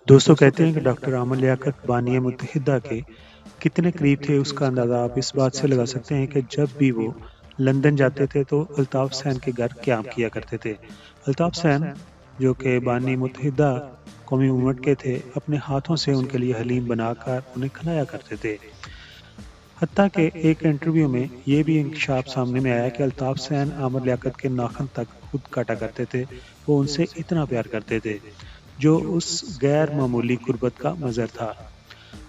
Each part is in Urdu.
دوستوں کہتے ہیں کہ ڈاکٹر عامر لیاقت بانی متحدہ کے کتنے قریب تھے، اس کا اندازہ آپ اس بات سے لگا سکتے ہیں کہ جب بھی وہ لندن جاتے تھے تو الطاف حسین کے گھر قیام کیا کرتے تھے۔ الطاف حسین جو کہ بانی متحدہ قومی موومنٹ کے تھے، اپنے ہاتھوں سے ان کے لیے حلیم بنا کر انہیں کھلایا کرتے تھے۔ حتیٰ کہ ایک انٹرویو میں یہ بھی انکشاف سامنے میں آیا کہ الطاف حسین عامر لیاقت کے ناخن تک خود کاٹا کرتے تھے، وہ ان سے اتنا پیار کرتے تھے، جو اس غیر معمولی قربت کا مظہر تھا۔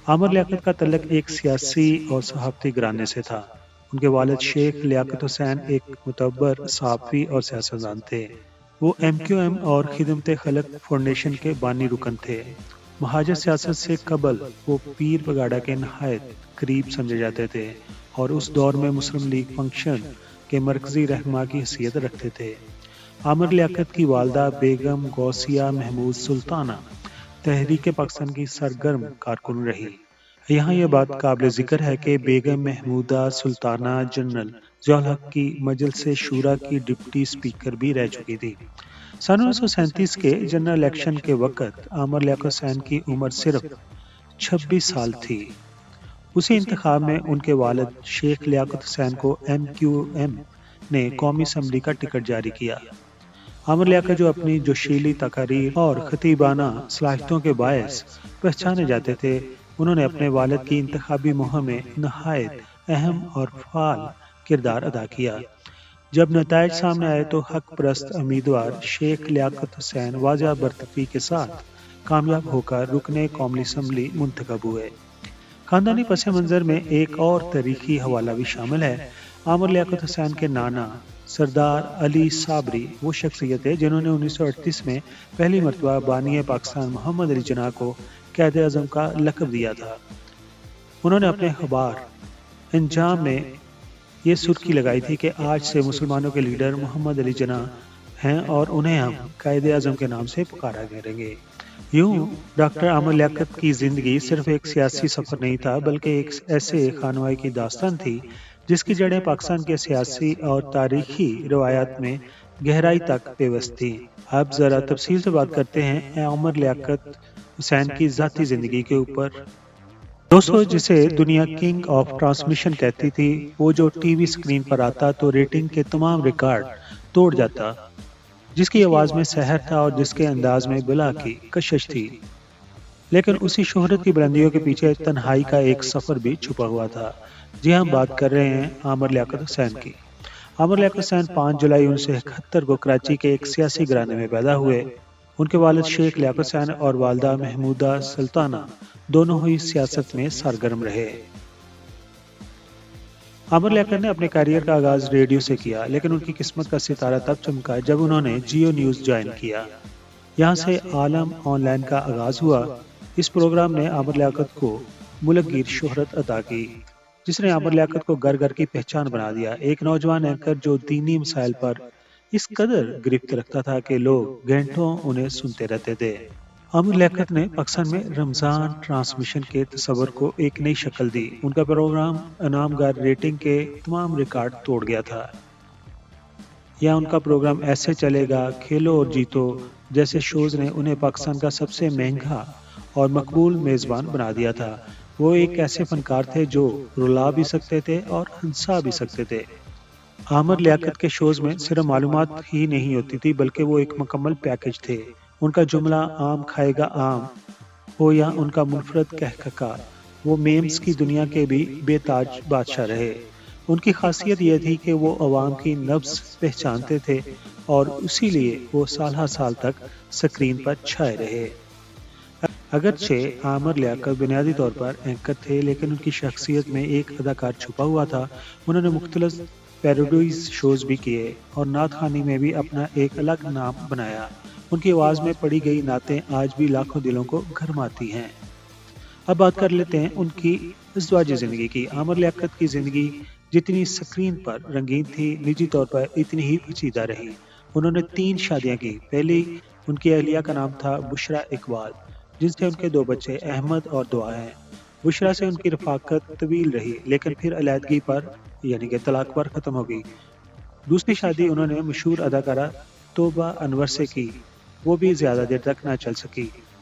عامر لیاقت کا تعلق ایک سیاسی اور صحافتی گھرانے سے تھا۔ ان کے والد شیخ لیاقت حسین ایک معتبر صحافی اور سیاستدان تھے۔ وہ ایم کیو ایم اور خدمت خلق فاؤنڈیشن کے بانی رکن تھے۔ مہاجر سیاست سے قبل وہ پیر بگاڑا کے نہایت قریب سمجھے جاتے تھے اور اس دور میں مسلم لیگ فنکشن کے مرکزی رہنما کی حیثیت رکھتے تھے۔ عامر لیاقت کی والدہ بیگم غوثیہ محمود سلطانہ تحریک پاکستان کی سرگرم کارکن رہی۔ یہاں یہ بات قابل ذکر ہے کہ بیگم محمودہ سلطانہ جنرل ضیاء الحق کی مجلس شورا کی ڈپٹی اسپیکر بھی رہ چکی تھی۔ سن 1937 کے جنرل الیکشن کے وقت عامر لیاقت حسین کی عمر صرف 26 سال تھی۔ اسی انتخاب میں ان کے والد شیخ لیاقت حسین کو ایم کیو ایم نے قومی اسمبلی کا ٹکٹ جاری کیا۔ عامر لیاقت جو اپنی جوشیلی تقاریر اور خطیبانہ صلاحیتوں کے باعث پہچانے جاتے تھے، انہوں نے اپنے والد کی انتخابی مہم میں نہایت اہم اور فعال کردار ادا کیا۔ جب نتائج سامنے آئے تو حق پرست امیدوار شیخ لیاقت حسین واضح برتری کے ساتھ کامیاب ہو کر رکن قومی اسمبلی منتخب ہوئے۔ خاندانی پس منظر میں ایک اور تاریخی حوالہ بھی شامل ہے۔ عامر لیاقت حسین کے نانا سردار علی صابری وہ شخصیت ہے جنہوں نے 1938 میں پہلی مرتبہ بانی پاکستان محمد علی جناح کو قائد اعظم کا لقب دیا تھا۔ انہوں نے اپنے اخبار انجام میں یہ سرخی لگائی تھی کہ آج سے مسلمانوں کے لیڈر محمد علی جناح ہیں اور انہیں ہم قائد اعظم کے نام سے پکارا کریں گے۔ یوں ڈاکٹر عامر لیاقت کی زندگی صرف ایک سیاسی سفر نہیں تھا، بلکہ ایک ایسے خانوائی کی داستان تھی جس کی جڑیں پاکستان کے سیاسی اور تاریخی روایات میں گہرائی تک پیوست تھی۔ اب ذرا تفصیل سے بات کرتے ہیں عامر لیاقت حسین کی ذاتی زندگی کے اوپر۔ دوستو، جسے دنیا کنگ آف ٹرانسمیشن کہتی تھی، وہ جو ٹی وی سکرین پر آتا تو ریٹنگ کے تمام ریکارڈ توڑ جاتا، جس کی آواز میں سحر تھا اور جس کے انداز میں بلا کی کشش تھی، لیکن اسی شہرت کی بلندیوں کے پیچھے تنہائی کا ایک سفر بھی چھپا ہوا تھا۔ جی ہم بات کر رہے ہیں عامر لیاقت حسین کی۔ عامر لیاقت حسین 5 جولائی 1971 کو کراچی کے ایک سیاسی گھرانے میں پیدا ہوئے۔ ان کے والد شیخ لیاقت حسین اور والدہ محمودہ سلطانہ دونوں ہی سیاست میں سرگرم رہے۔ عامر لیاقت نے اپنے کیریئر کا آغاز ریڈیو سے کیا، لیکن ان کی قسمت کا ستارہ تب چمکا جب انہوں نے جیو نیوز جوائن کیا۔ یہاں سے عالم آن لائن کا آغاز ہوا۔ اس پروگرام نے عامر لیاقت کو ملک گیر شہرت عطا کی، جس نے عامر لیاقت کو گھر گھر کی پہچان بنا دیا۔ ایک نوجوان اینکر جو دینی مسائل پر اس قدر گرفت رکھتا تھا کہ لوگ گھنٹوں انہیں سنتے رہتے تھے۔ عامر لیاقت نے پاکستان میں رمضان ٹرانسمیشن کے تصور کو ایک نئی شکل دی۔ ان کا پروگرام انعام گر ریٹنگ کے تمام ریکارڈ توڑ گیا تھا۔ یا ان کا پروگرام ایسے چلے گا، کھیلو اور جیتو جیسے شوز نے انہیں پاکستان کا سب سے مہنگا اور مقبول میزبان بنا دیا تھا۔ وہ ایک ایسے فنکار تھے جو رلا بھی سکتے تھے اور ہنسا بھی سکتے تھے۔ عامر لیاقت کے شوز میں صرف معلومات ہی نہیں ہوتی تھی، بلکہ وہ ایک مکمل پیکج تھے۔ ان کا جملہ آم کھائے گا آم ہو یا ان کا منفرد کہککا، وہ میمز کی دنیا کے بھی بے تاج بادشاہ رہے۔ ان کی خاصیت یہ تھی کہ وہ عوام کی نبض پہچانتے تھے اور اسی لیے وہ سال ہر سال تک سکرین پر چھائے رہے۔ اگرچہ عامر لیاقت بنیادی طور پر اینکر تھے، لیکن ان کی شخصیت میں ایک اداکار چھپا ہوا تھا۔ انہوں نے مختلف پیروڈیز شوز بھی کیے اور نعت خوانی میں بھی اپنا ایک الگ نام بنایا۔ ان کی آواز میں پڑھی گئی نعتیں آج بھی لاکھوں دلوں کو گھرماتی ہیں۔ اب بات کر لیتے ہیں ان کی ازدواجی زندگی کی۔ عامر لیاقت کی زندگی جتنی سکرین پر رنگین تھی، نجی طور پر اتنی ہی پیچیدہ رہی۔ انہوں نے 3 شادیاں کی۔ پہلی ان کی اہلیہ کا نام تھا بشریٰ اقبال، جن سے ان کے 2 بچے احمد اور دعا ہیں۔ بشریٰ سے ان کی رفاقت طویل رہی، لیکن پھر علیحدگی پر یعنی کہ طلاق پر ختم ہو گئی۔ دوسری شادی انہوں نے مشہور اداکارہ توبہ انور سے کی، وہ بھی زیادہ دیر تک نہ چل سکی۔